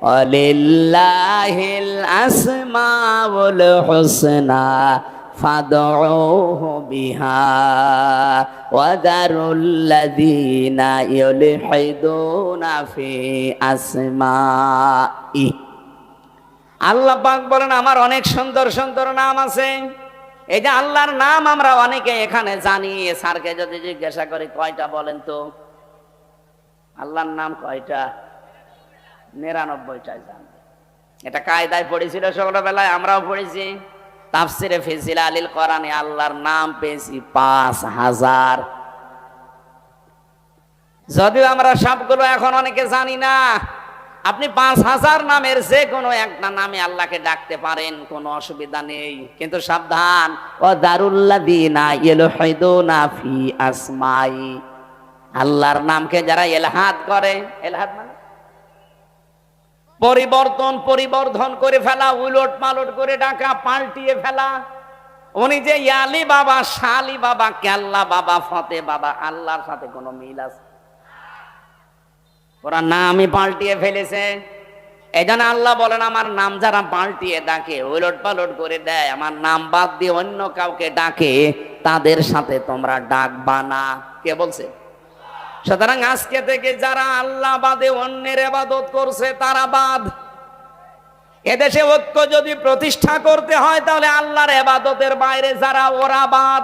ওয়ালিল্লাহিল আসমাউল হুসনা ফাদউহু বিহা ওয়া দারুল্লাযীনা ইউলহিদুনা ফি আসমাই। আল্লাহ পাক বলেন আমার অনেক সুন্দর সুন্দর নাম আছে। এই যে আল্লাহর নাম আমরা অনেকে এখানে জানি, স্যারকে যদি জিজ্ঞাসা করি কয়টা বলেন তো, আল্লাহর নাম কয়টা? 99টাই জানবে। এটা কায়দায় পড়েছিল ছোটবেলায়, আমরাও পড়েছি। তাফসিরে ফি জিলালিল কোরআনে আল্লাহর নাম পেয়েছি 5000। যদিও আমরা সবগুলো এখন অনেকে জানি না। আপনি 5000 নামের যে কোনো একটা নামে আল্লাহকে ডাকতে পারেন, কোনো অসুবিধা নেই। কিন্তু সাবধান, ও দারুল্লাযীনা ইউলহিদুনা ফি আসমাই, আল্লাহর নামকে যারা ইলহাদ করে, ইলহাদ মানে পরিবর্ধন করে ফেলা, উলট পালট করে ডাকা, পাল্টিয়ে ফেলা। উনি যে ইয়ালি বাবা, শালি বাবা, কেল্লা বাবা, ফতে বাবা, আল্লাহর সাথে কোনো মিল আছে? ওরা নামই পাল্টিয়ে ফেলেছে। এই জন্য আল্লাহ বলেন আমার নাম যারা পাল্টিয়ে ডাকে, উলট পালট করে দেয়, আমার নাম বাদ দিয়ে অন্য কাউকে ডাকে, তাদের সাথে তোমরা ডাকবা না। কে বলছে? সুতরাং আজকে থেকে যারা আল্লাহ বাদে অন্যের ইবাদত করছে তারা বাদ। এদেশে ঐক্য যদি প্রতিষ্ঠা করতে হয় তাহলে আল্লাহর ইবাদতের বাইরে যারা, ওরা বাদ।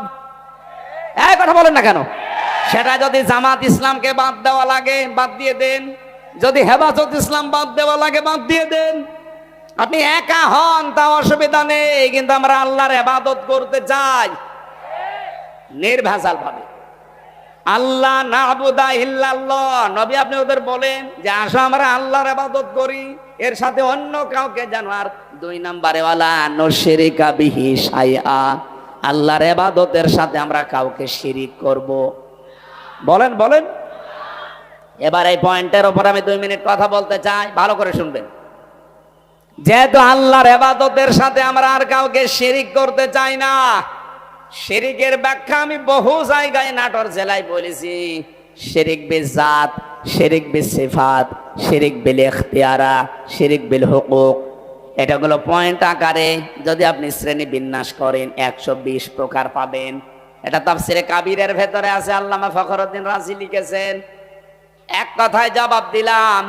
এই কথা বলেন না কেন? সেটা যদি জামাত ইসলামকে বাদ দেওয়া লাগে বাদ দিয়ে দেন, যদি হেফাজত ইসলাম বাদ দেওয়া লাগে বাদ দিয়ে দেন। আপনি একা হন তাও অসুবিধা নেই, কিন্তু আমরা আল্লাহর ইবাদত করতে চাই নির্ভেজাল ভাবে। আল্লাহ নাবুদা ইল্লাল্লাহ, নবী আপনি ওদের বলেন যে আসো আমরা আল্লাহর ইবাদত করি, এর সাথে অন্য কাউকে যেন আর 2 নম্বরে ওয়ালা নুশরিকা বিহি শাইআ, আল্লাহর ইবাদতের সাথে আমরা কাউকে শিরিক করব। বলেন বলেন। এবার এই পয়েন্টের উপর আমি 2 মিনিট কথা বলতে চাই, ভালো করে শুনবেন। যেহেতু আল্লাহর ইবাদতের সাথে আমরা আর কাউকে শিরিক করতে চাই না, শিরিকের ব্যাখ্যা আমি বহু জায়গায় নাটোর জেলায় বলেছি। শিরিক বিল জাত, শিরিক বিল সিফাত, শিরিক বিল ইখতিয়ারা, শিরিক বিল হুকুক। এটাগুলো পয়েন্ট আকারে যদি আপনি শ্রেণী বিন্যাস করেন 120 প্রকার পাবেন। এটা তাফসিরে কাবীরের ভেতরে আছে, আল্লামা ফখরুদ্দিন রাজি লিখেছেন। এক কথায় জবাব দিলাম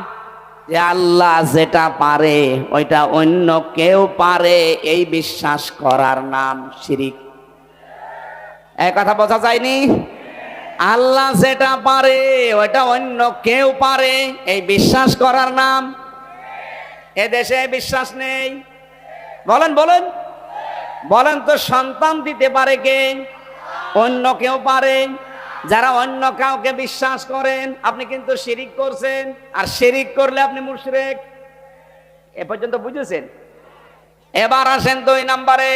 যে আল্লাহ যেটা পারে ওইটা অন্য কেউ পারে, এই বিশ্বাস করার নাম শিরিক। এই কথা বোঝা যায়নি? আল্লাহ যেটা পারে ওইটা অন্য কেউ পারে, এই বিশ্বাস করার নাম। এদেশে বিশ্বাস নেই। বলেন বলেন বলেন তো, সন্তান দিতে পারে কে? অন্য কেউ পারে। যারা অন্য কাউকে বিশ্বাস করেন আপনি কিন্তু শিরিক করছেন, আর শিরিক করলে আপনি মুশরিক। এ পর্যন্ত বুঝেছেন? এবার আসেন 2 নম্বরে।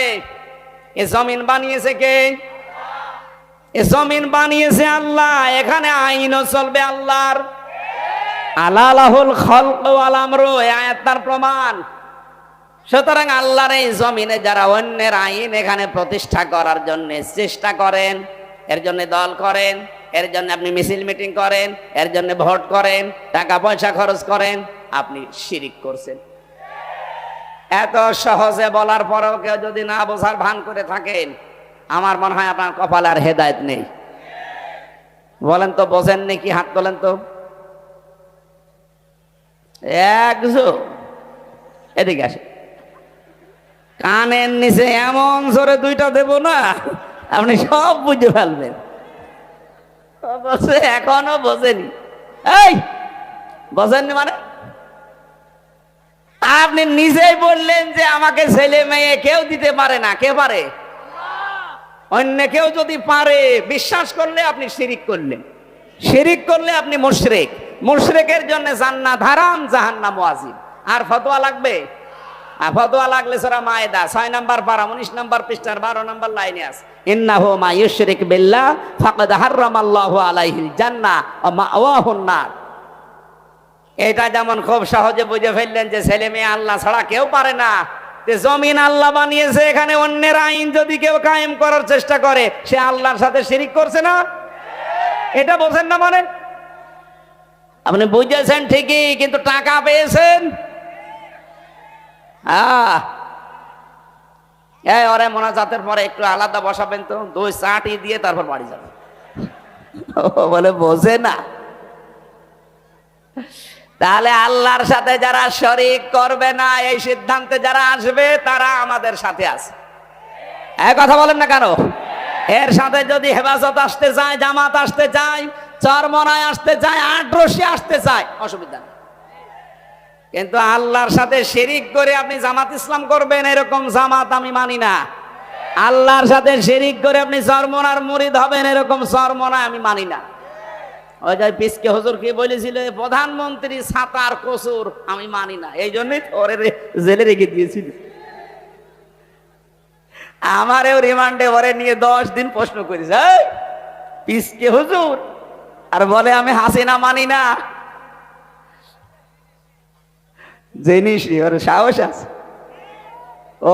এ জমিন বানিয়েছে কে? এ জমিন বানিয়েছে আল্লাহ। এখানে আইনও চলবে আল্লাহর। আলা লাহুল খালকু ওয়াল আমরু, এই আয়াত তার প্রমাণ। সুতরাং আল্লাহর এই জমিনে যারা অন্যের আইন এখানে প্রতিষ্ঠা করার জন্য চেষ্টা করেন, এর জন্য দল করেন, এর জন্য আপনি মিছিল মিটিং করেন, এর জন্য ভোট করেন, টাকা পয়সা খরচ করেন, আপনি শিরিক করছেন। এত সহজে বলার পরেও কেউ যদি না বোঝার ভান করে থাকেন, আমার মনে হয় আপনার কপালে আর হেদায়েত নেই। বলেন তো, বোঝেন নাকি? হাত তোলেন তো। এদিকে আসে, কানের নিচে এমন জোরে 2টা দেব না, আপনি সব বুঝে ফেলবেন। এখনো বোঝেনি। এই বোঝেননি মানে? আপনি নিজেই বললেন যে আমাকে ছেলে মেয়ে কেউ দিতে পারে না। কে পারে? অন্য কেউ যদি পারে, বিশ্বাস করলে আপনি শিরিক করলেন। শিরিক করলে আপনি মুশরিক। মুশরিকের জন্য জান্নাত হারাম, জাহান্নাম ওয়াজিব। আর ফতোয়া লাগবে? আর ফতোয়া লাগলে সূরা মায়েদা 6 নম্বর পারা 19 নম্বর পৃষ্ঠার 12 নম্বর লাইনে আছে, ইন্নাহু মা ইউশরিক বিল্লাহ ফাকাদ হারামাল্লাহু আলাইহিল জান্নাহ ওয়া মাওয়াহুন নার। এটা যেমন খুব সহজে বুঝে ফেললেন যে ছেলে মেয়ে আল্লাহ ছাড়া কেউ পারে না, যে জমিন আল্লাহ বানিয়েছে, এখানে অন্যের আইন যদি কেউ কায়েম করার চেষ্টা করে সে আল্লাহর সাথে শিরিক করছে না। এটা বোঝেন না মানে? আপনি বুঝেছেন ঠিকই, কিন্তু টাকা পেয়েছেন। এই ওরে মোনাজাতের পরে একটু আলাদা বসাবেন তো, 2 চাটি দিয়ে তারপর বাড়ি যাবেন। বলে বোঝে না। তাহলে আল্লাহর সাথে যারা শরীক করবে না, এই সিদ্ধান্তে যারা আসবে তারা আমাদের সাথে আছে। এক কথা বলেন না কেন? এর সাথে যদি হেফাজত আসতে চায়, জামাত আসতে চায়, চরমনায় আসতে চায়, আটরশি আসতে চায়, অসুবিধা নেই। কিন্তু আল্লাহর সাথে শিরিক করে আপনি জামাত ইসলাম করবেন, এরকম জামাত আমি মানি না। আল্লাহর সাথে শিরিক করে আপনি চরমনার মুরিদ হবেন, এরকম চরমনা আমি মানি না। ওই যে পিসকে হুজুর কি বলেছিল, প্রধানমন্ত্রী ছাতার কসুর আমি মানি না, এই জন্যই ওরে জেলে রেখে দিয়েছিল। আমারেও রিমান্ডে ওরে নিয়ে 10 দিন প্রশ্ন করেছে, পিসকে হুজুর আর বলে আমি হাসিনা মানি না। জিনিস ওর সাহস আছে,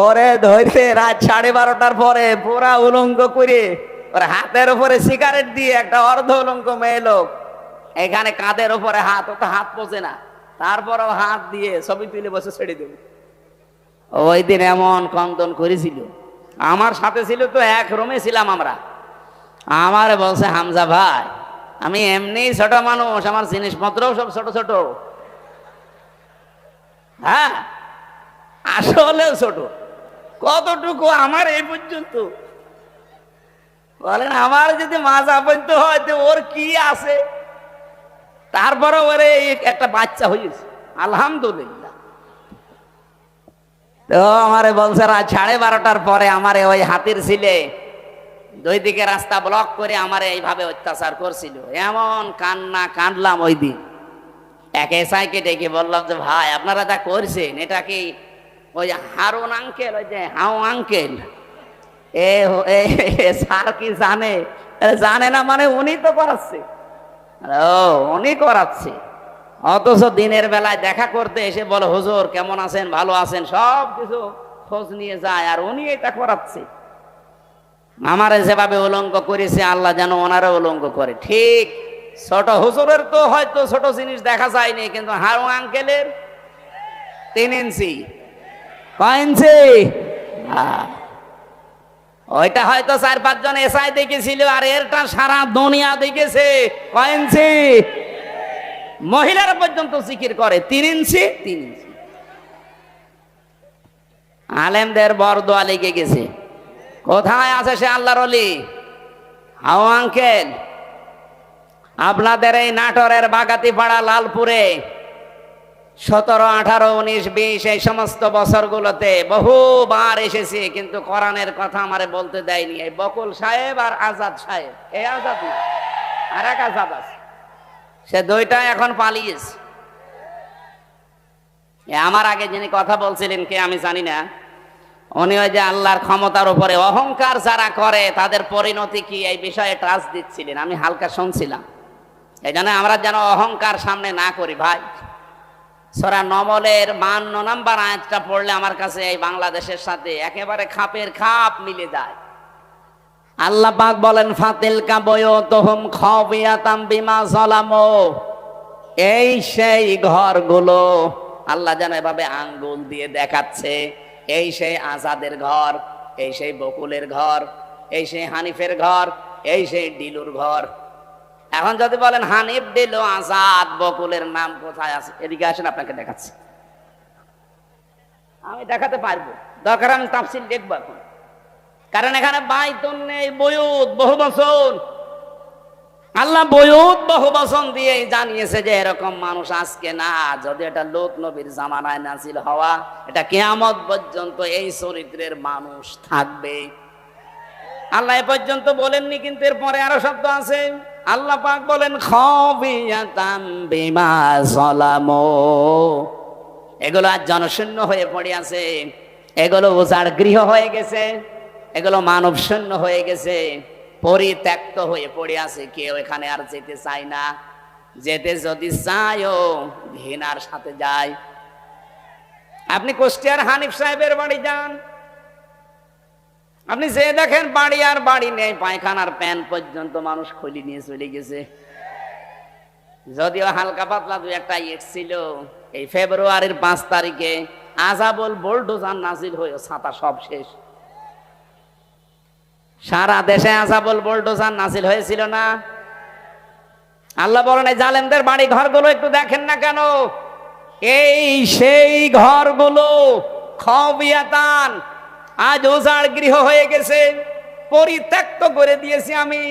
ওরে ধরে রাত 12:30টার পরে পুরা উলঙ্গ করে ওর হাতের উপরে সিগারেট দিয়ে একটা অর্ধ উলঙ্গ মেয়ে লোক, এখানে কাঁধের উপরে হাত, ও তো হাত পোষে না, তারপরও হাত দিয়ে ছবি তুলে বসে ছেড়ে দেবে। ওই দিন এমন কন্দন করেছিল, আমার সাথে ছিল তো, এক রুমে ছিলাম আমরা। আমারে বলছে, হামজা ভাই আমি এমনি ছোট মানুষ, আমার জিনিসপত্র সব ছোট ছোট। হ্যাঁ আসলেও ছোট। কতটুকু? আমার এই পর্যন্ত। বলেন আমার যদি মাজা পর্যন্ত হয় তো ওর কি আছে? তারপরে ওরে একটা বাচ্চা হয়েছে, আলহামদুলিল্লাহ। তো আমারে বলছে রাত 12:30টার পরে আমারে ওই হাতির ছিলে 2 দিকে রাস্তা ব্লক করে আমারে এইভাবে অত্যাচার করছিল। এমন কান্না কাঁদলাম ওই দিন। এক এসআইকে ডেকে বললাম যে ভাই আপনারা যা করছেন এটা কি ওই হারুন আঙ্কেল, ওই যে হাউ আঙ্কেল, স্যার কি জানে? জানে না মানে উনি তো করাচ্ছে। ও উনি করাচ্ছে, অথচ দিনের বেলায় দেখা করতে এসে বলে হুজুর কেমন আছেন, ভালো আছেন, সব কিছু খোঁজ নিয়ে যায়, আর উনি এটা করাচ্ছে। আমারে যেভাবে উলঙ্গ করেছে আল্লাহ যেন ওনারও উলঙ্গ করে। ঠিক ছোট হুজুরের তো হয়তো ছোট জিনিস দেখা যায়নি, কিন্তু হারু আঙ্কেলের 3 ইঞ্চি। কয় ইঞ্চি? ওইটা হয়তো 4-5 জন এসআই দেখেছিল, আর এরটা সারা দুনিয়া দেখেছে। কয় ইঞ্চি? মহিলারা পর্যন্ত জিকির করে 3 ইঞ্চি 3 ইঞ্চি। আলেমদের বরদোয়া লেগে গেছে। কোথায় আছে সে আল্লাহর ওলি? হাও আঙ্কেল আপনাদের এই নাটোরের বাগাতিপাড়া, লালপুরে 17, 18, 19, 20 এই সমস্ত বছরগুলোতে বহুবার এসেছি, কিন্তু কোরআনের কথা আমারে বলতে দেয়নি। এই বকুল সাহেব আর আজাদ সাহেব, এই আজাদ না, আর এক আজাদ আছে, সে 2টা এখন পালিয়েছে। আমার আগে যিনি কথা বলছিলেন কে আমি জানি না, উনি ওই যে আল্লাহর ক্ষমতার উপরে অহংকার যারা করে তাদের পরিণতি কি এই বিষয়ে টাচ দিচ্ছিলেন, আমি হালকা শুনছিলাম। এই জন্য আমরা যেন অহংকার সামনে না করি ভাই। সূরা নমলের 52 নম্বর আয়াতটা পড়লে আমার কাছে এই বাংলাদেশের সাথে একেবারে খাপের খাপ মিলে যায়। আল্লাহ পাক বলেন ফাতিলকা বুয়ুতুহুম খাবিয়াতাম বিমা যালামু, এই সেই ঘরগুলো, আল্লাহ যেন এভাবে আঙ্গুল দিয়ে দেখাচ্ছে, এই সেই আজাদের ঘর, এই সেই বকুলের ঘর, এই সেই হানিফের ঘর, এই সেই ডিলুর ঘর। এখন যদি বলেন হানিফ, ডিলু, আজাদ, বকুলের নাম কোথায় আছে, এদিকে আসেন আপনাকে দেখাচ্ছি। আমি দেখাতে পারবো, দরকার আমি তাফসীর দেখবো এখন, কারণ এখানে বাইতুন নেই, বুয়ুত বহু বচন। আল্লাহ বুয়ুত বহু বচন দিয়ে জানিয়েছে যে এরকম মানুষ আজকে না, যদি এটা লূত নবীর জামানায় নাজিল হওয়া, এটা কিয়ামত পর্যন্ত এই চরিত্রের মানুষ থাকবে। আল্লাহ এ পর্যন্ত বলেননি, কিন্তু এরপরে আরো শব্দ আছে। আল্লাহ পাক বলেন খাবিয়াতাম বিমা যালামু, এগুলো আজ জনশূন্য হয়ে পড়ে আছে, এগুলো উজাড় গৃহ হয়ে গেছে, এগুলো মানব শূন্য হয়ে গেছে, পরিত্যক্ত হয়ে পড়ে আছে, কেউ এখানে আর যেতে চায় না। যেতে যদি চায়ও ঘৃণার সাথে যায়। আপনি কুষ্টিয়ার হানিফ সাহেবের বাড়ি যান, আপনি যে দেখেন বাড়ি আর বাড়ি নেই, পায়খানার প্যান পর্যন্ত মানুষ খুলি নিয়ে চলে গেছে। যদিও হালকা পাতলা দু একটা ইট ছিল। এই ফেব্রুয়ারির 5 তারিখে আযাবুল বুলডোজার নাজিল হয়ে ছাতা সব শেষ। সারা দেশে আযাবুল বুলডোজার নাজিল হয়েছিল না? আল্লাহ বলেন এই জালেমদের বাড়ি ঘরগুলো একটু দেখেন না কেন? এই সেই ঘরগুলো খাবিয়াতান, আজ উজাড় গৃহ হয়ে গেছে, পরিত্যক্ত করে দিয়েছি আমি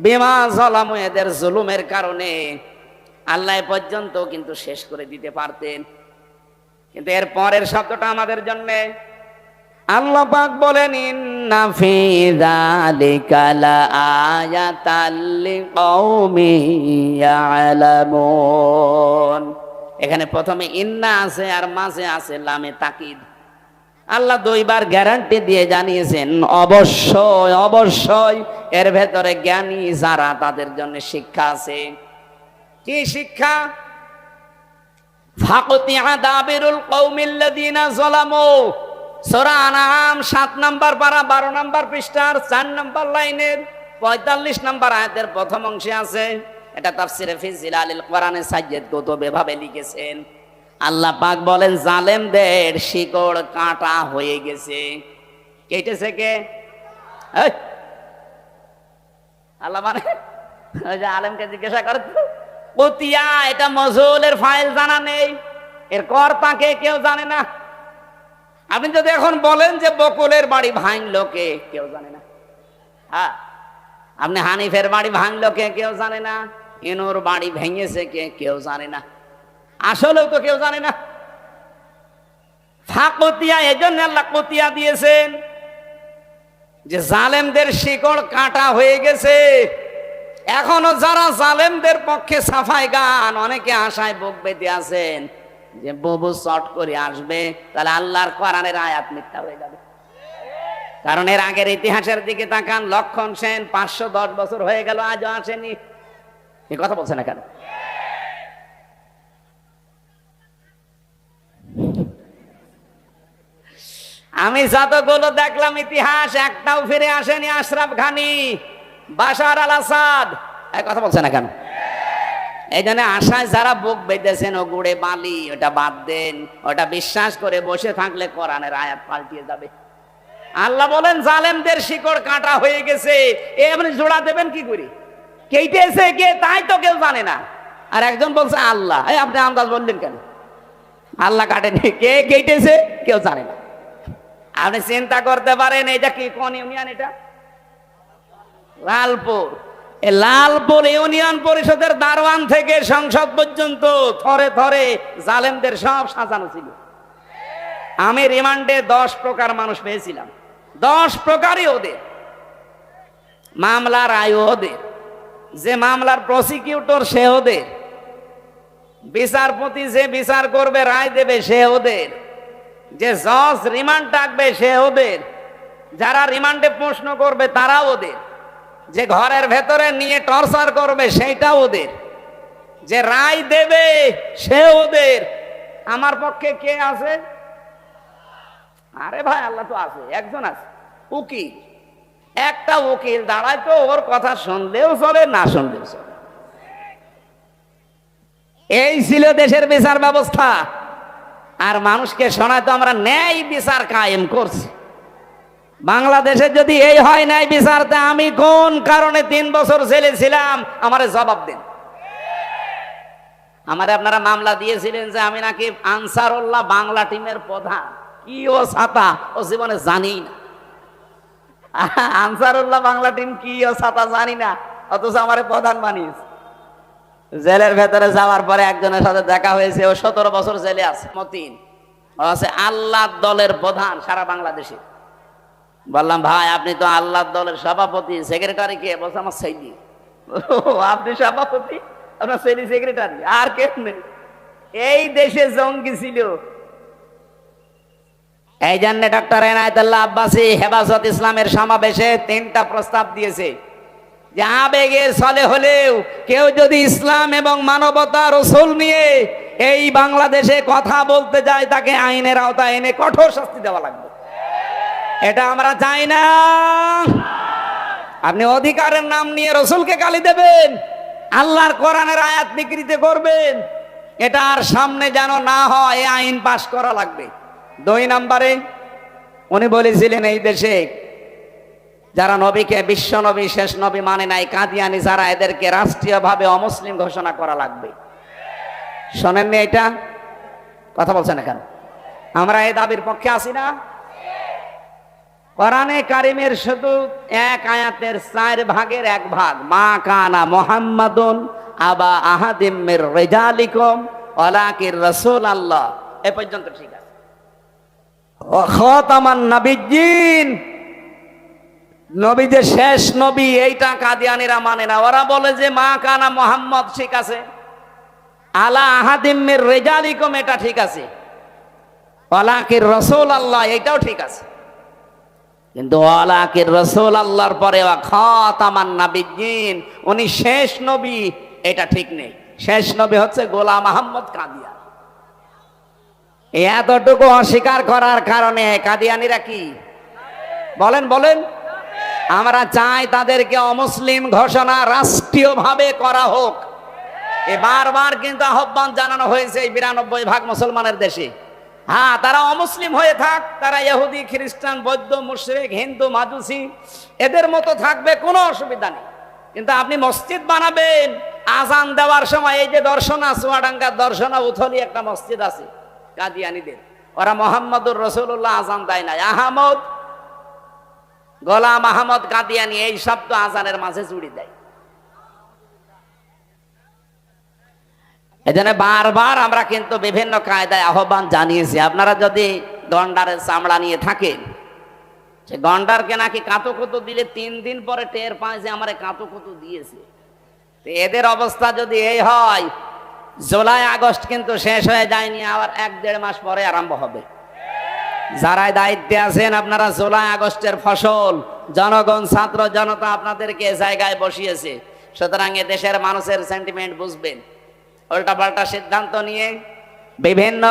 বিমা যালামু, এদের জুলুমের কারণে। আল্লাহ পর্যন্ত কিন্তু শেষ করে দিতে পারতেন, কিন্তু এর পরের শব্দটা আমাদের জন্য। আল্লাহ পাক বলেন ইন্না ফি যালিকা লাআয়াতাল লিকাউমিন ইয়ালামুন। এখানে প্রথমে ইন্না আছে আর মাঝে আছে লামে তাকিদ। আল্লাহ দুইবার গ্যারান্টি দিয়ে জানিয়েছেন অবশ্যই অবশ্যই এর ভেতরে জ্ঞানী যারা তাদের জন্য শিক্ষা আছে। কি শিক্ষা? ফাকতিয়া দাবিরুল কওমিল্লাযিনা যালামু, সূরা আনআম 7 নম্বর পারা 12 নম্বর পৃষ্ঠার 4 নম্বর লাইনের 45 নম্বর আয়াতের প্রথম অংশে আছে। এটা তাফসিরে ফি জিলালিল কোরআনে সাইয়্যিদ কুতুব এভাবে লিখেছেন। আল্লাহ পাক বলেন জালেমদের শিকড় কাটা হয়ে গেছে। কেটেছে কে? আল্লাহ মানে ওই যে আলেমকে জিজ্ঞাসা করে কুতিয়া, এটা মজুলের ফাইল জানা নেই, এর কর্তাকে কেউ জানে না। আপনি যদি এখন বলেন যে বকুলের বাড়ি ভাঙলো কে, কেউ জানে না। হ্যাঁ, আপনি হানিফের বাড়ি ভাঙলো কে, কেউ জানে না। ইনুর বাড়ি ভেঙেছে কে, কেউ জানে না। আসলেও তো কেউ জানে না। ফাকতিয়া, এজন্য আল্লাহ কতিয়া দিয়েছেন যে জালেমদের শিকড় কাটা হয়ে গেছে। এখনো যারা জালেমদের পক্ষে সাফাই গান, অনেকে আশায় বুক বেঁধে আছেন যে বুবু চট করে আসবে, তাহলে আল্লাহর কোরআনের আয়াত মিথ্যা হয়ে যাবে। কারণ এর আগের ইতিহাসের দিকে তাকান, লক্ষণ সেন 510 বছর হয়ে গেল, আজও আসেনি। এই কথা বলছে না কেন? আমি যতগুলো দেখলাম ইতিহাস, একটাও ফিরে আসেনি। আশরাফ ঘানি, বাশার আল আসাদ, এই কথা বলছে না কেন? এই জন্য আশায় যারা বুক বেঁধেছেন ও গুড়ে বালি, ওটা বাদ দেন। ওটা বিশ্বাস করে বসে থাকলে কোরআনের আয়াত পাল্টিয়ে যাবে। আল্লাহ বলেন জালেমদের শিকড় কাটা হয়ে গেছে। এ আপনি জোড়া দেবেন কি করে? কেটেছে কে তাই তো কেউ জানে না। আর একজন বলছে আল্লাহ। এই আপনি আন্দাজ বললেন কেন? আল্লাহ কাটেনি, কে কেটেছে কেউ জানে না। আপনি চিন্তা করতে পারেন এটা কি, কোন ইউনিয়ন? এটা লালপুর। এই লালপুর ইউনিয়ন পরিষদের দারোয়ান থেকে সংসদ পর্যন্ত থরে থরে জালেমদের সব সাজানো ছিল। আমি রিমান্ডে 10 প্রকার মানুষ পেয়েছিলাম। 10 প্রকারই ওদের মামলার আয়ু, ওদের যে মামলার প্রসিকিউটর সে ওদের, বিচারপতি যে বিচার করবে রায় দেবে সে ওদের, যে জজ রিমান্ড ডাকবে সে ওদের, যারা রিমান্ডে প্রশ্ন করবে তারা ওদের, যে ঘরের ভেতরে নিয়ে টর্চার করবে সেইটা ওদের, যে রায় দেবে সে ওদের। আমার পক্ষে কে আছে? আরে ভাই আল্লাহ তো আছে, একজন আছে, উকিল। একটা উকিল দাঁড়ায় তো ওর কথা শুনলেও চলে, না শুনলেও চলে। এই ছিল দেশের বিচার ব্যবস্থা। আর মানুষকে শোনায় তো আমরা ন্যায় বিচার কায়েম করছি। বাংলাদেশে যদি এই হয় ন্যায় বিচার, তা আমি কোন কারণে 3 বছর জেলে ছিলাম আমারে জবাব দিন। আমারে আপনারা মামলা দিয়েছিলেন যে আমি নাকি আনসারুল্লাহ বাংলা টিমের প্রধান। কি ও ছাতা, ও জীবনে জানি না। আনসারুল্লাহ বাংলা টিম কি ও ছাতা জানি না, অথচ আমারে প্রধান বানিয়েছে। জেলের ভেতরে যাওয়ার পরে একজনের সাথে দেখা হয়েছে, ও 17 বছর জেলে আছে। মতিন, ও আছে আল্লাহ দলের প্রধান সারা বাংলাদেশে। বললাম ভাই আপনি তো আল্লাহ দলের সভাপতি, সেক্রেটারি কে? বলছে আমার সেইদি। আপনি সভাপতি, আপনার সেইদি সেক্রেটারি, আর কে নেই। এই দেশে জঙ্গি ছিল। এই জন্য ডক্টর এনায়েতুল্লাহ আব্বাসী হেফাজত ইসলামের সমাবেশে 3টা প্রস্তাব দিয়েছে যে আবেগে চলে হলেও কেউ যদি ইসলাম এবং মানবতা রসুল নিয়ে এই বাংলাদেশে কথা বলতে যায়, তাকে আইনের আওতায় এনে কঠোর শাস্তি দেওয়া লাগবে। এটা আমরা চাই না। আপনি অধিকারের নাম নিয়ে রসুলকে গালি দেবেন, আল্লাহর কোরআনের আয়াত বিকৃতি করবেন, এটা আর সামনে যেন না হয় এই আইন পাশ করা লাগবে। 2 নম্বরে উনি বলেছিলেন এই দেশে যারা নবীকে বিশ্ব নবী শেষ নবী মানে নাই, কাদিয়ানি যারা, এদেরকে রাষ্ট্রীয়ভাবে অমুসলিম ঘোষণা করা লাগবে। শোনেননি এটা? কথা বলছেন না কেন? আমরা এই দাবির পক্ষে আছি না? কোরআনে কারিমের শুধু এক আয়াতের 4 ভাগের 1 ভাগ, মা কানা মুহাম্মাদুন আবা আহাদিম মির রিজালিকুম ওয়ালাকির রাসূলুল্লাহ, এ পর্যন্ত ঠিক আছে। ওয়া খাতামান নাবিয়্যিন, নবী যে শেষ নবী, এইটা কাদিয়ানিরা মানে না। ওরা বলে যে মা কানা মুহাম্মদ ঠিক আছে, আলা আহাদিম মির রিজালিকুম এটা ঠিক আছে, ওয়ালাকির রাসূলুল্লাহ এইটাও ঠিক আছে, কিন্তু ওয়ালাকির রাসূলুল্লাহর পরে ওয়া খাতামান নাবিয়্যিন, উনি শেষ নবী, এটা ঠিক নেই। শেষ নবী হচ্ছে গোলাম আহমদ কাদিয়ানী। এতটুকু অস্বীকার করার কারণে কাদিয়ানিরা কি বলেন বলেন? আমরা চাই তাদেরকে অমুসলিম ঘোষণা রাষ্ট্রীয়ভাবে করা হোক। বারবার কিন্তু আহ্বান জানানো হয়েছে এই 92 ভাগ মুসলমানের দেশে। হ্যাঁ, তারা অমুসলিম হয়ে থাক, তারা ইহুদি, খ্রিস্টান, বৌদ্ধ, মুশরিক, হিন্দু, মাজুসি এদের মতো থাকবে, কোনো অসুবিধা নেই। কিন্তু আপনি মসজিদ বানাবেন, আজান দেওয়ার সময় এই যে দর্শনা, চুয়াডাঙ্গার দর্শনা উথলি একটা মসজিদ আছে কাদিয়ানীদের, ওরা মোহাম্মদুর রাসূলুল্লাহ আজান দেয় না, আহমদ গোলাম আহমদ কাদিয়ানী এই শব্দ আজানের মাঝে জুড়ে দেয়। এজন্য বারবার আমরা কিন্তু বিভিন্ন কায়দায় আহ্বান জানিয়েছি। আপনারা যদি গন্ডারের চামড়া নিয়ে থাকেন, সে গন্ডারকে নাকি কাতুকুতু দিলে 3 দিন পরে টের পায় যে আমারে কাতুকুতু দিয়েছে। তো এদের অবস্থা যদি এই হয়, জুলাই আগস্ট কিন্তু শেষ হয়ে যায়নি, আবার 1-1.5 মাস পরে আরম্ভ হবে। যারা দায়িত্বে আছেন আপনারা জুলাই আগস্টের ফসল, জনগণ, ছাত্র জনতা আপনাদেরকে জায়গায় বসিয়েছে। সুতরাং এ দেশের মানুষের সেন্টিমেন্ট বুঝবেন। উল্টাপাল্টা সিদ্ধান্ত নিয়ে বিভিন্ন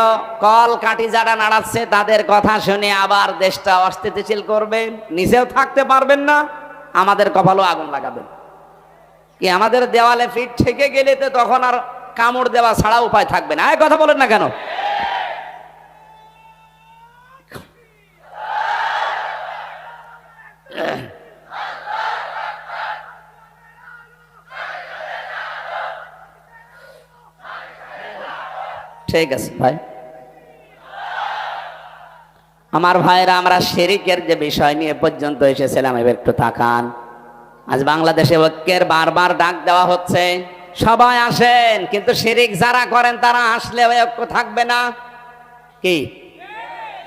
কল কাঠি যারা নাড়াচ্ছে তাদের কথা শুনে আবার দেশটা অস্থিতিশীল করবেন, নিজেও থাকতে পারবেন না, আমাদের কপালও আগুন লাগাবেন। কি আমাদের দেওয়ালে ফিট থেকে গেলে তো তখন আর কামড় দেওয়া ছাড়া উপায় থাকবে না। কথা বলেন না কেন? ঠিক আছে ভাই, আমার ভাইরা, আমরা শিরিকের যে বিষয় নিয়ে পর্যন্ত এসেছিলাম এবার একটু তাকান। আজ বাংলাদেশে ঐক্যের বারবার ডাক দেওয়া হচ্ছে, সবাই আসেন, কিন্তু শিরিক যারা করেন তারা আসলে ওই ঐক্য থাকবে না। কি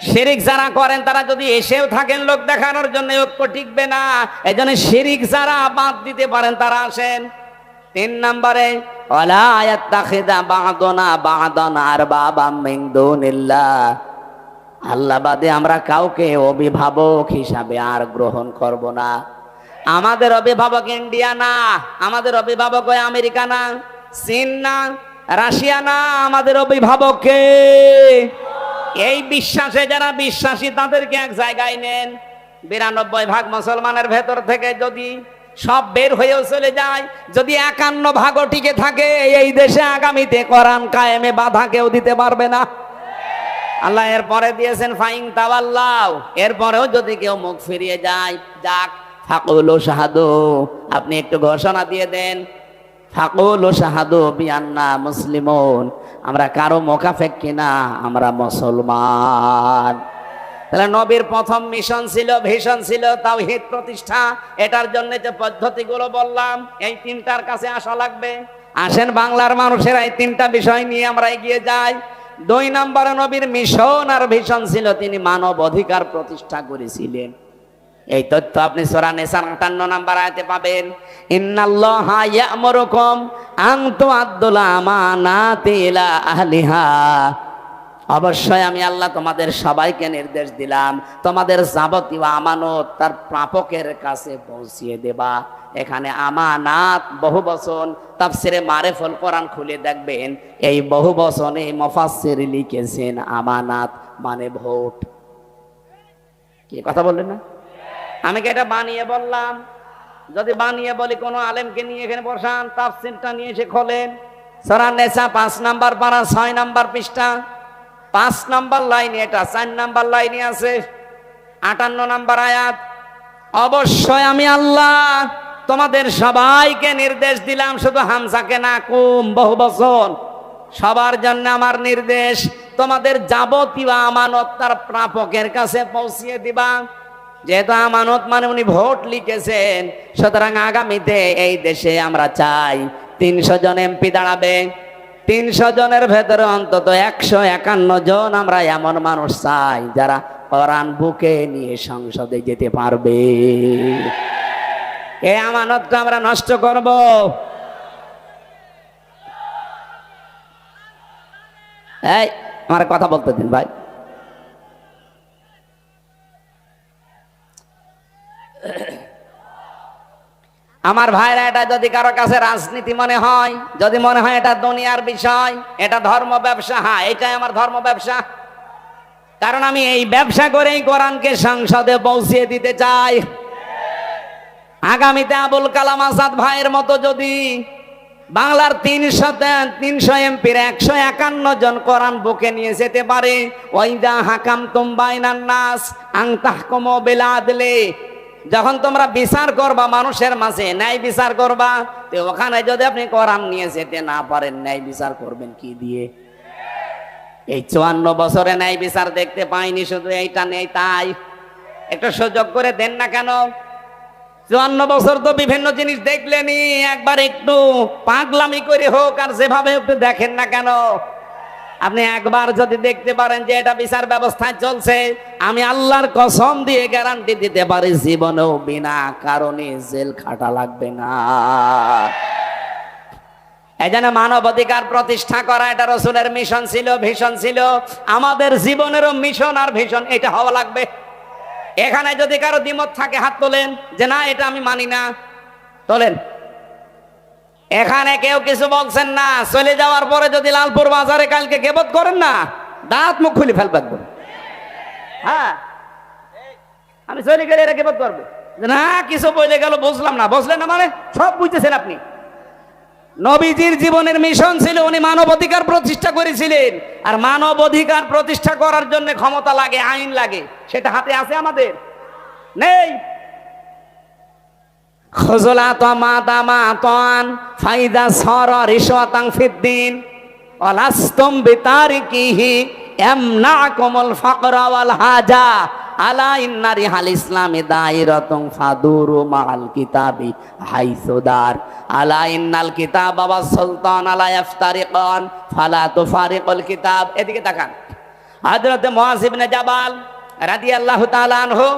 শিরিক যারা করেন তারা যদি এসেও থাকেন লোক দেখানোর জন্য, ঐক্য টিকবে না। এই জন্য শিরিক যারা বাদ দিতে পারেন তারা আসেন। 3 নম্বরে ওয়ালা ইয়াত্তাখিযা বা'দুনা বা'দান আরবাবাম মিন দুনিল্লাহ, আল্লাহ বাদে আমরা কাউকে অভিভাবক হিসাবে আর গ্রহণ করব না। আমাদের অভিভাবক ইন্ডিয়া না, আমাদের অভিভাবক ওই আমেরিকা না, চীন না, রাশিয়া না, আমাদের অভিভাবক কে? এই বিশ্বাসে যারা বিশ্বাসী তাদেরকে এক জায়গায় নেন। 92 ভাগ মুসলমানের ভেতর থেকে যদি সব বের হয়েও চলে যায়, যদি 51 ভাগও টিকে থাকে, এই দেশে আগামীতে কোরআন কায়েমে বাধা কেউ দিতে পারবে না। আল্লাহ এরপরে দিয়েছেন ফাইন তাওয়াল্লাও, এরপরেও যদি কেউ মুখ ফিরিয়ে যায়, যাক ফাকুলু শাহাদু, আপনি একটু ঘোষণা দিয়ে দেন, ফাকুলু শাহাদু বিআন্না মুসলিমুন, আমরা কারো মোকাফেক কিনা, আমরা মুসলমান। তাহলে নবীর প্রথম মিশন ছিল, ভিশন ছিল তাওহীদ প্রতিষ্ঠা। এটার জন্য যে পদ্ধতিগুলো বললাম, এই 3টার কাছে আসা লাগবে। আসেন বাংলার মানুষেরা এই 3টা বিষয় নিয়ে আমরা এগিয়ে যাই। 2 নম্বরে নবীর মিশন আর ভিশন ছিল তিনি মানব অধিকার প্রতিষ্ঠা করেছিলেন। এই তথ্য আপনি সূরা নিসার 58 নম্বর আয়াতে পাবেন। ইন্নাল্লাহা ইয়া'মুরুকুম আন তু'আদ্দুল আমানাতি ইলা আহলিহা, অবশ্যই আমি আল্লাহ তোমাদের সবাইকে নির্দেশ দিলাম তোমাদের যাবতীয় আমানত তার প্রাপকের কাছে পৌঁছিয়ে দেবা। এখানে আমানাত বহুবচন, তাফসিরে মারিফুল কোরআন খুলে দেখবেন এই বহুবচনে মুফাসসির লিখেছেন আমানাত মানে ভোট। কি কথা বললেন না? আমি কি এটা বানিয়ে বললাম? যদি বানিয়ে বলি কোন আলেমকে নিয়ে এখানে বসান, তাফসীরটা নিয়ে এসে খোলেন, সূরা নিসা 5 নাম্বার পারা 6 নাম্বার পৃষ্ঠা, 5 নাম্বার লাইনে, এটা 4 নাম্বার লাইনে আছে, 58 নাম্বার আয়াত। অবশ্যই আমি আল্লাহ তোমাদের সবাইকে নির্দেশ দিলাম, শুধু হামজাকে না, কুম বহু বচন, সবার জন্য আমার নির্দেশ, তোমাদের যাবতীয় আমানত তার প্রাপকের কাছে পৌঁছিয়ে দিবা। যেহেতু আমানত মানে উনি ভোট লিখেছেন, সুতরাং আগামীতে এই দেশে আমরা চাই 300 জন এমপি দাঁড়াবে, 300 জনের ভেতরে অন্তত 151 জন আমরা এমন মানুষ চাই যারা কোরআন বুকে নিয়ে সংসদে যেতে পারবে। এই আমানতটা আমরা নষ্ট করব? এই আমার কথা বলতে দিন ভাই। আমার ভাইরা, এটা যদি কারো কাছে রাজনীতি মনে হয়, যদি মনে হয় এটা দুনিয়ার বিষয়, এটা ধর্ম ব্যবসা, হ্যাঁ এটাই আমার ধর্ম ব্যবসা, কারণ আমি এই ব্যবসা করেই কোরআনকে সংসদে পৌঁছিয়ে দিতে চাই। আগামীতে আবুল কালাম আজাদ ভাইয়ের মতো যদি বাংলার 300 এমপির 151 জন কোরআন বুকে নিয়ে যেতে পারে, ওয়াইদা হাকামতুম বাইনান নাস আন তাহকুমু বিল আদলি, যখন তোমরা বিচার করবা মানুষের মাঝে, ন্যায় বিচার করবা, তো ওখানে যদি আপনি কোরআন নিয়ে যেতে না পারেন, ন্যায় বিচার করবেন কি দিয়ে? এই 54 বছরে ন্যায় বিচার দেখতে পাইনি, শুধু এইটা নেই তাই। একটু সুযোগ করে দেন না কেন? 54 বছর তো বিভিন্ন জিনিস দেখলেনি, একবার একটু পাগলামি করে হোক আর যেভাবে একটু দেখেন না কেন? আপনি একবার যদি দেখতে পারেন যে এটা বিচার ব্যবস্থায় চলছে, আমি আল্লাহর কসম দিয়ে গ্যারান্টি দিতে পারি জীবনেও বিনা কারণে জেল খাটা লাগবে না। এই জন্য মানবাধিকার প্রতিষ্ঠা করা এটা রাসূলের মিশন ছিল, ভিশন ছিল, আমাদের জীবনেরও মিশন আর ভিশন এটা হওয়া লাগবে। এখানে যদি কারো দ্বিমত থাকে হাত তোলেন, যে না এটা আমি মানি না, তোলেন। এখানে কেউ কিছু বলছেন না, চলে যাওয়ার পরে যদি লালপুর বাজারে কালকে গিবত করেন না, দাঁত মুখ খুলে ফেলবে একদম। হ্যাঁ, আমি চলে গেলে এরা গিবত করবে, না কিছু বলে গেল বুঝলাম না, বুঝলেন না মানে সব বুঝতেছেন আপনি। নবীজির জীবনের মিশন ছিল, উনি মানবাধিকার প্রতিষ্ঠা করেছিলেন, আর মানবাধিকার প্রতিষ্ঠা করার জন্য ক্ষমতা লাগে, আইন লাগে, সেটা হাতে আছে আমাদের? নেই। খুজলাত মাদামাতান ফাইদা সারা রিশওয়াতান ফিদ্দিন ওয়ালাস্তুম বিতারিকিহি ইয়ামনাকুমুল ফাকরা ওয়াল হাজা আলা ইন্না রিহাল ইসলামি দাইরাতুন ফাদুরু মাআল কিতাবি হাইসুদার আলা ইন্নাল কিতাব ওয়াস সুলতান আলা ইফতারিকান ফালা তুফারিকুল কিতাব। এদিকে তাকান। হযরত মুআয ইবনে জাবাল রাদিয়াল্লাহু তাআলা আনহু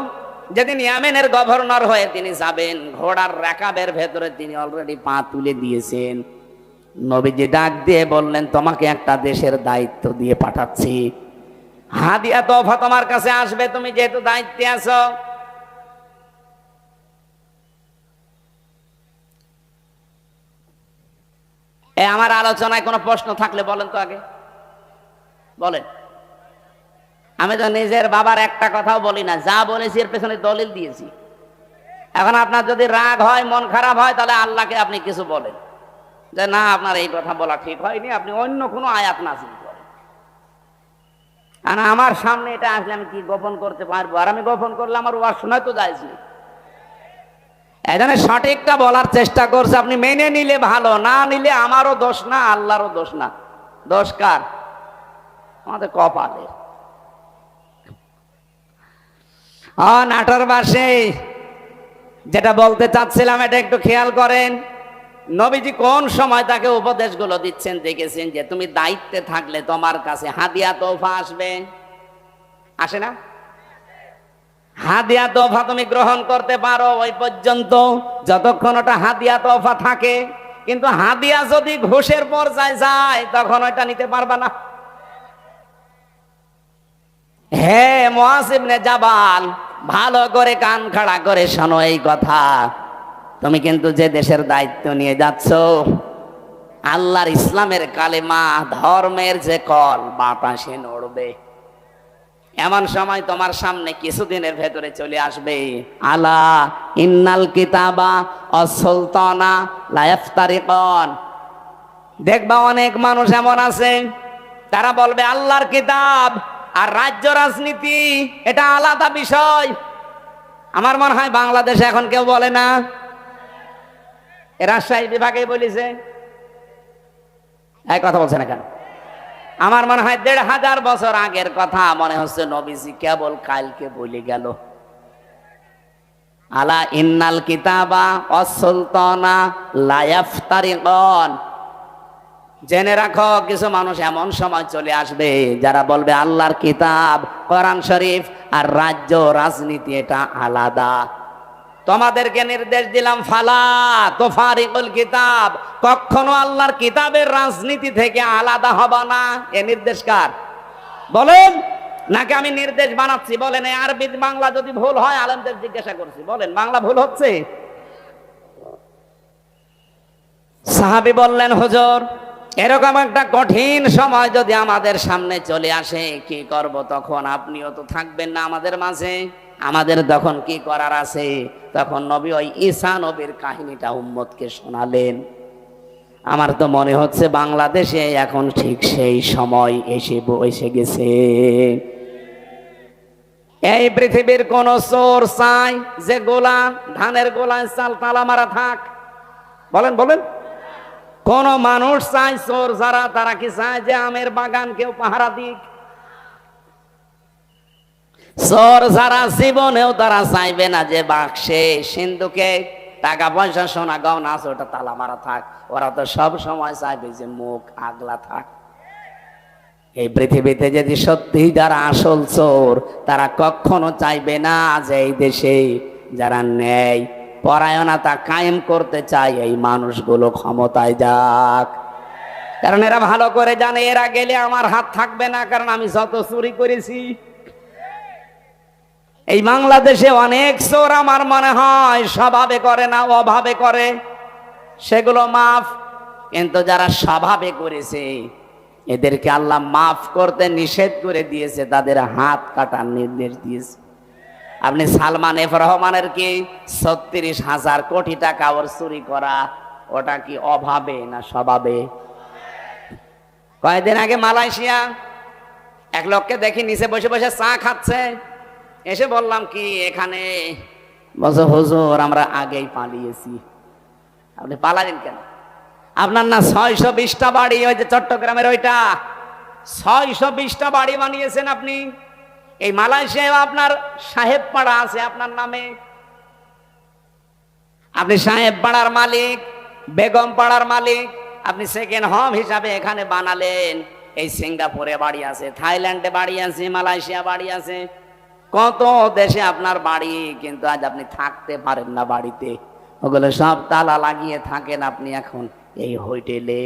যেদিন ইয়ামেনের গভর্নর হয়ে তিনি যাবেন, ঘোড়ার রাকাবের ভেতরে তিনি অলরেডি পা তুলে দিয়েছেন। নবীজি ডাক দিয়ে বললেন, তোমাকে একটা দেশের দায়িত্ব দিয়ে পাঠাচ্ছি, হাদিয়া তোফা তোমার কাছে আসবে, তুমি যেহেতু দায়িত্বে আছো। আমার আলোচনায় কোনো প্রশ্ন থাকলে বলেন তো আগে বলেন। আমি তো নিজের বাবার একটা কথাও বলি না, যা বলেছি এর পেছনে দলিল দিয়েছি। এখন আপনার যদি রাগ হয়, মন খারাপ হয়, তাহলে আল্লাহকে আপনি কিছু বলেন যে না আপনার এই কথা বলা ঠিক হয়নি, আপনি অন্য কোনো আয়াত নাযিল করেন। আর আমার সামনে এটা আসলে আমি কি গোপন করতে পারবো? আর আমি গোপন করলে আমার ওয়াজ শোনায় তো যাইছি। এখানে সঠিকটা বলার চেষ্টা করছে, আপনি মেনে নিলে ভালো, না নিলে আমারও দোষ না, আল্লাহরও দোষ না। দোষ কার? আমাদের কপালের। নাটোর বাসে যেটা বলতে চাচ্ছিলাম এটা একটু খেয়াল করেন। নবীজি কোন সময় তাকে উপদেশগুলো দিচ্ছেন দেখেছেন, যে তুমি দায়িত্বে থাকলে তোমার কাছে হাদিয়া তোফা আসবে, আসে না? হাদিয়া তোফা তুমি গ্রহণ করতে পারো ওই পর্যন্ত যতক্ষণ ওটা হাদিয়া তোফা থাকে, কিন্তু হাদিয়া যদি ঘুষের পর্যায়ে যায় তখন ওইটা নিতে পারবা না। হে মুআয ইবনে জাবাল, ভালো করে কান খাড়া করে শোনো এই কথা। তুমি কিন্তু যে দেশের দায়িত্ব নিয়ে যাচ্ছ, আল্লাহর ইসলামের কালেমা, ধর্মের যে কল বাতাসে নড়বে, এমন সময় তোমার সামনে কিছুদিনের ভেতরে চলে আসবে, আলা ইন্নাল কিতাবা অসুলতানা লা ইফতারিকুন। দেখবা অনেক মানুষ এমন আছে, তারা বলবে আল্লাহর কিতাব আর রাজ্য রাজনীতি এটা আলাদা বিষয়। আমার মনে হয় বাংলাদেশে এখন কেউ বলে না। রাজশাহী বিভাগে বলেছে, এই কথা বলছে না কেন? আমার মনে হয় ১৫০০ বছর আগের কথা মনে হচ্ছে নবীজি কেবল কালকে বলে গেল। আলা ইন্নাল কিতাবা অসুলতানা লা ইফতারিকুন। জেনে রাখো কিছু মানুষ এমন সময় চলে আসবে যারা বলবে আল্লাহর কিতাব কোরআন শরীফ আর রাজ্য রাজনীতি এটা আলাদা। তোমাদেরকে নির্দেশ দিলাম ফালা তুফারিকুল কিতাব, কখনো আল্লাহর কিতাবের রাজনীতি থেকে আলাদা হবে না। এ নির্দেশ কার বলেন? নাকি আমি নির্দেশ বানাচ্ছি? বলেন। এই আরবি বাংলা যদি ভুল হয় আলেমদের জিজ্ঞাসা করছি, বলেন বাংলা ভুল হচ্ছে? সাহাবী বললেন হুজুর এরকম একটা কঠিন সময় যদি আমাদের সামনে চলে আসে কি করব তখন? আপনিও তো থাকবেন না আমাদের মাঝে, আমাদের তখন কি করার আছে? তখন নবী ওই ঈসা নবীর কাহিনীটা উম্মতকে শোনালেন। আমার তো মনে হচ্ছে বাংলাদেশে এখন ঠিক সেই সময় এসে গেছে। এই পৃথিবীর কোন চোর চাই যে গোলা ধানের গোলায় চাল তালা মারা থাক? বলেন বলেন। কোন মানুষ চায় চোর যারা, তারা কি চায় যে আমের বাগান কেউ পাহারা দিক? চোর যারা জীবনেও তারা চাইবে না যে বাক্সে সিন্ধুকে টাকা পয়সা সোনা গহনা আছে ওটা তালা মারা থাক। ওরা তো সব সময় চাইবে যে মুখ আগলা থাক। এই পৃথিবীতে যদি সত্যি যারা আসল চোর, তারা কখনো চাইবে না যে এই দেশে যারা ন্যায় পরায়ণতা কায়েম করতে চায় এই মানুষগুলো ক্ষমতায় যাক। কারণ এরা ভালো করে জানে এরা গেলে আমার হাত থাকবে না, কারণ আমি যত চুরি করেছি। এই বাংলাদেশে অনেক চোর আমার মনে হয় স্বভাবে করে না, অভাবে করে, সেগুলো মাফ। কিন্তু যারা স্বভাবে করেছে এদেরকে আল্লাহ মাফ করতে নিষেধ করে দিয়েছে, তাদের হাত কাটার নির্দেশ দিয়েছে। আপনি সালমান এফ রহমানের কি ৩৬,০০০ কোটি টাকা ওর চুরি করা, ওটা কি অভাবে না স্বভাবে? কয়েকদিন আগে মালয়েশিয়া এক লোককে দেখি নিচে বসে বসে চা খাচ্ছে। এসে বললাম কি এখানে? বলছে হুজুর আমরা আগেই পালিয়েছি। আপনি পালালেন কেন? আপনার না ৬২০টা বাড়ি, ওই যে চট্টগ্রামের ওইটা ৬২০টা বাড়ি বানিয়েছেন আপনি। এই মালয়েশিয়ায় আপনার সাহেব পাড়া আছে আপনার নামে। আপনি সাহেব পাড়ার মালিক, বেগম পাড়ার মালিক। আপনি সেকেন্ড হোম হিসাবে এখানে বানালেন। এই সিঙ্গাপুরে বাড়ি আছে, থাইল্যান্ডে বাড়ি আছে, মালয়েশিয়া বাড়ি আছে, কত দেশে আপনার বাড়ি। কিন্তু আজ আপনি থাকতে পারেন না বাড়িতে, ওগুলো সব তালা লাগিয়ে থাকেন আপনি এখন এই হোটেলে।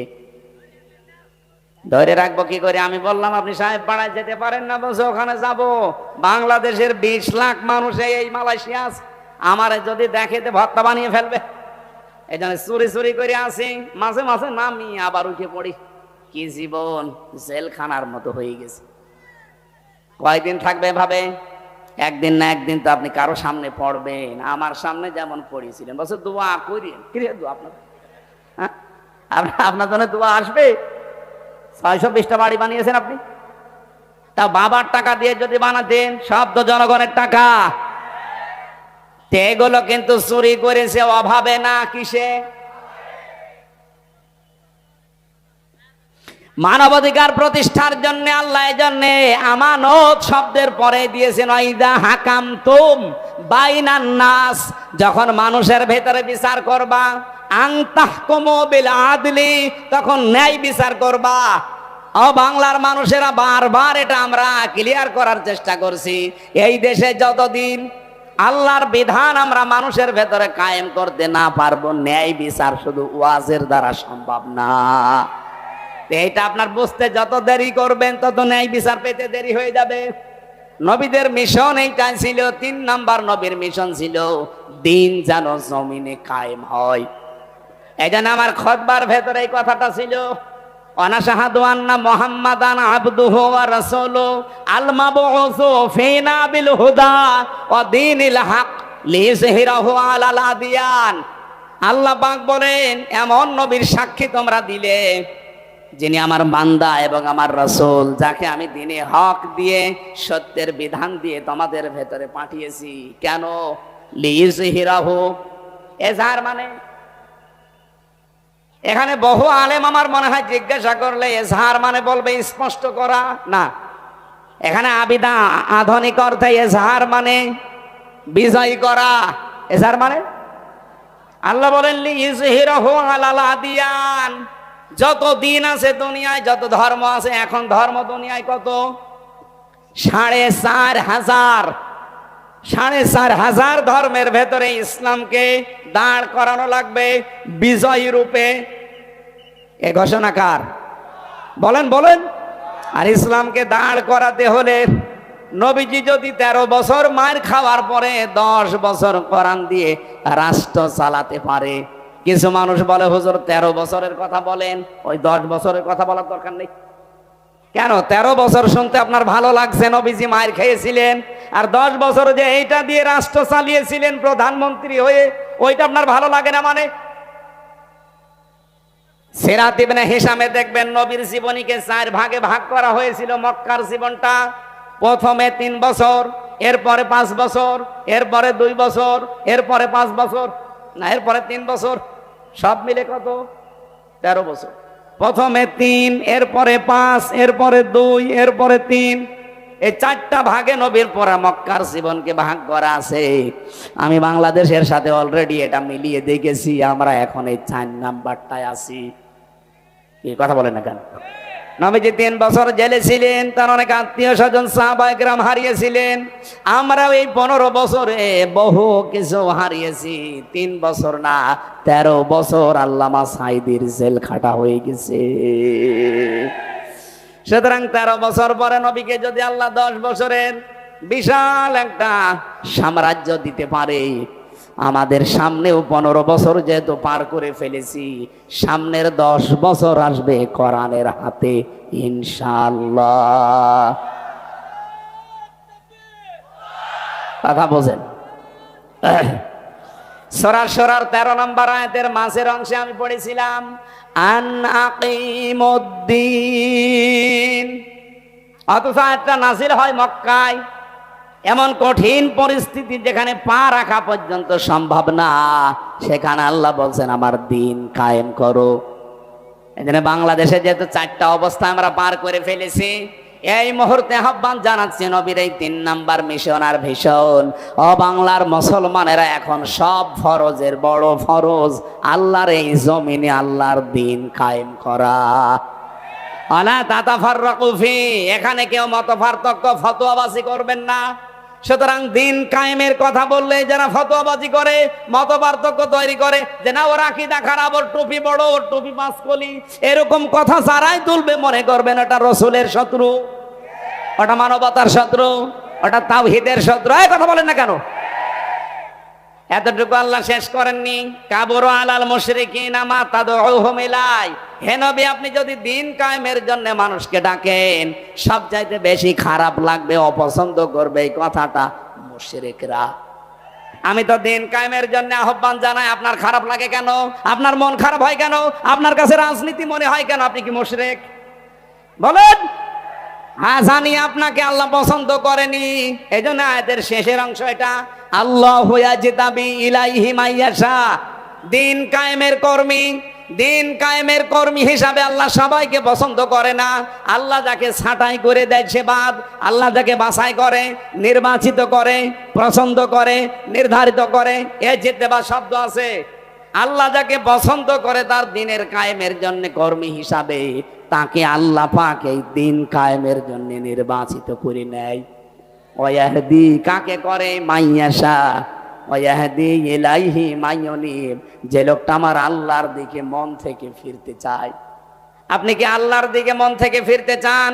ধরে রাখবো কি করে? আমি বললাম আপনি সাহেব পাড়ায় যেতে পারেন না, বলছে ওখানে যাব। বাংলাদেশের ২০ লাখ মানুষ এই মালয়েশিয়া আছে, আমারে যদি দেখে ভর্তা বানিয়ে ফেলবে। এই জন্য চুরি চুরি করে আসি, মাঝে মাঝে নামি আবার উঠে পড়ি। কি জীবন জেলখানার মতো হয়ে গেছে। কয়দিন থাকবে ভাবে? একদিন না একদিন তো আপনি কারো সামনে পড়বেন। আমার সামনে যেমন পড়েছিলেন, বলছে দোয়া করি। কি দোয়া আপনার? হ্যাঁ, আপনার জন্য দোয়া আসবে। ৬২০টা বাড়ি বানিয়েছেন আপনি, তা বাবার টাকা দিয়ে যদি বানাতেন, সব তো জনগণের টাকা। এগুলো কিন্তু চুরি করেছে অভাবে না, কিসে? মানবাধিকার প্রতিষ্ঠার জন্য আল্লাহ এই জন্য আমানত শব্দের পরে দিয়েছেন ওয়াইদা হাকামতুম বাইনান নাস, যখন মানুষের ভেতরে বিচার করবা, আন তাহকুমু বিল আদলি, তখন ন্যায় বিচার করবা। ও বাংলার মানুষেরা, বারবার এটা আমরা ক্লিয়ার করার চেষ্টা করছি। এই দেশে যতদিন আল্লাহর বিধান আমরা মানুষের ভেতরে কায়েম করতে না পারবো, ন্যায় বিচার শুধু ওয়াজের দ্বারা সম্ভব না। এইটা আপনার বুঝতে যত দেরি করবেন তত ন্যায় বিচার পেতে দেরি হয়ে যাবে। নবীদের মিশন এইটাই ছিল। ৩ নাম্বার নবীর মিশন ছিল দিন যেন জমিনে কায়েম হয়। এই জন্য আমার খুতবার ভেতরে এই কথাটা ছিল। ওয়ানাশহাদু আন্না মুহাম্মাদান আবদুহু ওয়া রাসূলুহু আল মাবউসু ফিনা বিল হুদা ওয়া দীনিল হক লিইয়ুযহিরাহু আলাল আদিয়ান। আল্লাহ পাক বলেন, এমন নবীর সাক্ষী তোমরা দিলে যিনি আমার বান্দা এবং আমার রাসূল, যাকে আমি দ্বীনে হক দিয়ে সত্যের বিধান দিয়ে তোমাদের ভেতরে পাঠিয়েছি। কেন? লিইয়ুযহিরাহু, এজাহার মানে এখানে বহু আলেম আমার মনে হয় জিজ্ঞাসা করলে এজহার মানে বলবে স্পষ্ট করা, না, এখানে আবিদা আধুনিক অর্থে এজহার মানে বিজয় করা। এজহার মানে আল্লাহ বলেন লিইয়ুযহিরাহু আলাল আদিয়ান, যত দিন আছে দুনিয়ায়, যত ধর্ম আছে, এখন ধর্ম দুনিয়ায় কত? ৪,৫০০০। ৪,৫০০০ ধর্মের ভেতরে ইসলামকে দাঁড় করানো লাগবে বিজয়ী রূপে। এ ঘোষণা কার? বলেন বলেন। আর ইসলামকে দাঁড় করাতে হলে নবীজি যদি ১৩ বছর মার খাওয়ার পরে ১০ বছর কোরআন দিয়ে রাষ্ট্র চালাতে পারে। কিছু মানুষ বলে হুজুর ১৩ বছরের কথা বলেন, ওই ১০ বছরের কথা বলার দরকার নেই। কেন? ১৩ বছর শুনতে আপনার ভালো লাগছে, নবীজি মায়ের খেয়েছিলেন, আর 10 বছর যে এইটা দিয়ে রাষ্ট্র চালিয়েছিলেন প্রধানমন্ত্রী হয়ে, ওইটা আপনার ভালো লাগে না মানে? সিরাত ইবনে হিশামে দেখবেন নবীর জীবনীকে 4 ভাগে ভাগ করা হয়েছিল। মক্কার জীবনটা প্রথমে 3 বছর, এরপরে 5 বছর, এরপরে 2 বছর, এরপরে 5 বছর, না এরপরে 3 বছর, সব মিলে কত? 13 বছর। প্রথমে 3, এরপরে 5, এরপরে 2, এরপরে 3, এই 4টা ভাগে নবীর পরা মক্কার জীবনকে ভাগ করা আছে। আমি বাংলাদেশের সাথে অলরেডি এটা মিলিয়ে দেখেছি, আমরা এখন এই 4 নাম্বারটায় আছি। কি কথা বলেন না কেন? নবীজি 3 বছর জেলে ছিলেন, তার অনেক আত্মীয় স্বজন সাহাবায়ে কেরাম হারিয়েছিলেন। আমরাও এই 15 বছরে বহু কিছু হারিয়েছি। 3 বছর না, 13 বছর আল্লামা সাঈদীর জেল খাটা হয়ে গেছে। সুতরাং 13 বছর পরে নবীকে যদি আল্লাহ 10 বছরের বিশাল একটা সাম্রাজ্য দিতে পারে, আমাদের সামনেও 15 বছর যেহেতু পার করে ফেলেছি, সামনের 10 বছর আসবে কোরআনের হাতে ইনশাআল্লাহ। কথা বোঝেন? সূরা শুরার 13 নম্বর আয়াতের মাঝের অংশে আমি পড়েছিলাম আন আকিমুদ্দিন। অথচ আয়াতটা নাযিল হয় মক্কায়, এমন কঠিন পরিস্থিতি যেখানে পা রাখা পর্যন্ত সম্ভব না, সেখানে আল্লাহ বলছেন আমার দিন কায়েম করো। এখানে বাংলাদেশে যেহেতু 4টা অবস্থা আমরা পার করে ফেলেছি, এই মুহূর্তে আহ্বান জানাচ্ছি নবীর এই 3 নাম্বার মিশন আর ভিশন। ও বাংলার মুসলমানেরা, এখন সব ফরজের বড় ফরজ আল্লাহর এই জমিনে আল্লাহর দিন কায়েম করা। আলা তাতাফাররাকু ফি, এখানে কেউ মত পার্থক্য ফতোয়াবাজি করবেন না। সুতরাং দিন কায়েমের কথা বললে যারা ফতোয়াবাজি করে, মত পার্থক্য তৈরি করে, যে না ওর আকীদা খারাপ, ওর টুপি বড়, ওর টুপি 5 কলি, এরকম কথা যারাই তুলবে মনে করবেন ওটা রাসূলের শত্রু, ওটা মানবতার শত্রু, ওটা তাওহীদের শত্রু। এই কথা বলেন না কেন? এতটুকু আল্লাহ শেষ করেননি, কাবুরু আলাল মুশরিকিনা মা তাদউহুম ইলাই। হে নবী, আপনি যদি দিন কায়েমের জন্য মানুষকে ডাকেন, সবচাইতে বেশি খারাপ লাগবে, অপছন্দ করবে এই কথাটা মুশরিকরা। আমি তো দিন কায়েমের জন্য আহ্বান জানাই, আপনার খারাপ লাগে কেন? আপনার মন খারাপ হয় কেন? আপনার কাছে রাজনীতি মনে হয় কেন? আপনি কি মুশরিক? বলেন। হ্যাঁ, জানি আপনাকে আল্লাহ পছন্দ করেনি, এই জন্য আয়াতের শেষের অংশ এটা, আল্লাহু ইয়াজতাবি ইলাইহি মাইয়াশা। দিন কায়েমের কর্মী, দিন কায়েমের কর্মী হিসাবে আল্লাহ সবাইকে পছন্দ করে না। আল্লাহ যাকে ছাঁটাই করে দেয় সে বাদ, আল্লাহ যাকে বাছাই করে, নির্বাচিত করে, পছন্দ করে, নির্ধারিত করে, এ জিতেবা শব্দ আছে। আল্লাহ যাকে পছন্দ করে তার দিনের কায়েমের জন্য কর্মী হিসাবে, তাকে আল্লাহ পাক এই দিন কায়েমের জন্য নির্বাচিত করে নেয়। ওয়াহদি কাকে করে? মাইয়াশা। ওয়াহদি ইলাইহি মাইয়ুনিব, যে লোকটা আমার আল্লাহর দিকে মন থেকে ফিরতে চায়। আপনি কি আল্লাহর দিকে মন থেকে ফিরতে চান?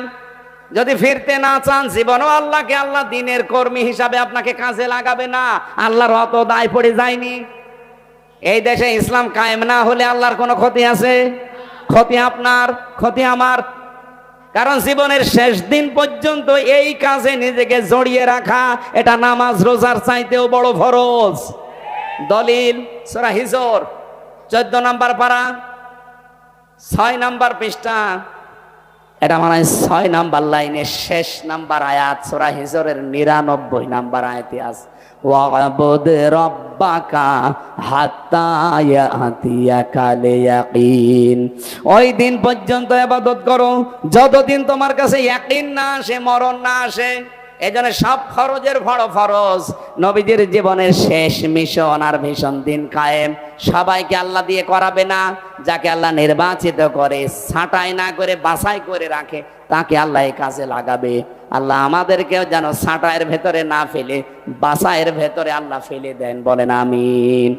যদি ফিরতে না চান, জীবনও আল্লাহকে আল্লাহ দিনের কর্মী হিসাবে আপনাকে কাজে লাগাবে না। আল্লাহর অত দায় পড়ে যায়নি। এই দেশে ইসলাম কায়েম না হলে আল্লাহর কোনো ক্ষতি আছে? ক্ষতি আপনার, ক্ষতি আমার। কারণ জীবনের শেষ দিন পর্যন্ত এই কাজে নিজেকে জড়িয়ে রাখা, এটা নামাজ রোজার চাইতেও বড় ফরজ। দলিল সূরা হিজর 14 নম্বর পারা 6 নম্বর পৃষ্ঠা, এটা মানে 6 নম্বর লাইনের শেষ নাম্বার আয়াত, সূরা হিজরের 99 নম্বর আয়াতে আছে, ওয়া'বুদ রাব্বাকা হাত্তা ইয়াতিয়াকাল ইয়াকিন। ওই দিন পর্যন্ত ইবাদত করো যতদিন তোমার কাছে ইয়াকিন না আসে, মরণ না আসে। এজন্য সব ফরজের বড় ফরজ। নবীজির জীবনের শেষ মিশন আর ভীষণ দিন কায়েম। সবাইকে আল্লাহ দিয়ে করাবে না, যাকে আল্লাহ নির্বাচিত করে, ছাঁটাই না করে বাছাই করে রাখে, তাকে আল্লাহ এই কাজে লাগাবে। আল্লাহ আমাদেরকেও যেন ছাঁটাইয়ের ভেতরে না ফেলে বাছাইয়ের ভেতরে আল্লাহ ফেলে দেন, বলেন আমিন।